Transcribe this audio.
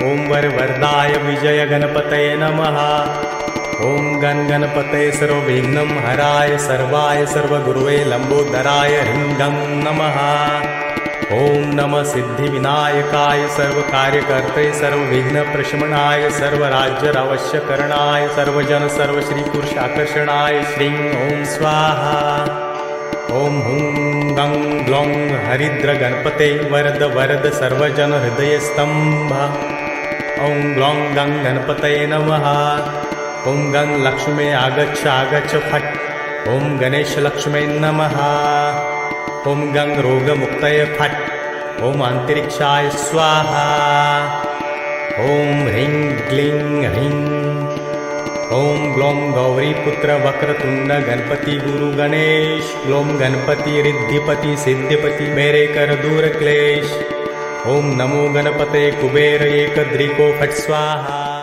ओम वरवरदाय विजय गणपतये नमः। ओम गणपतये सर्वविघ्नं हराय सर्वाय सर्वगुरुवे लंबोदराय ह्रीं गं नमः। ओम नमः सिद्धिविनायकाय सर्वकार्यकर्ते सर्वविघ्नप्रशमनाय सर्वराज्यावश्यकरणाय सर्वजन सर्वश्रीपुरुषाकर्षणाय श्रीं ओम स्वाहा। ओम हुं गं ग्लौं हरिद्र गणपते वरद वरद सर्वजन हृदय स्तंभ। ओम ग्लौं गं गणपतये नमः। ओम गं लक्ष्मे आगच्छ आगच्छ फट्। ओम गणेश लक्ष्मे नमः। ओम गं रोगमुक्तये फट्। ओम अंतरिक्षाय स्वाहा। ओम ह्रीं क्लीं ह्रीं। ओम ग्लौं गौरीपुत्र वक्रतुंड गणपति गुरु गणेश। ग्लौं गणपति रिद्धिपति सिद्धिपति मेरे कर दूर क्लेश। ओम नमो गणपते कुबेर एकदृको फट् स्वाहा।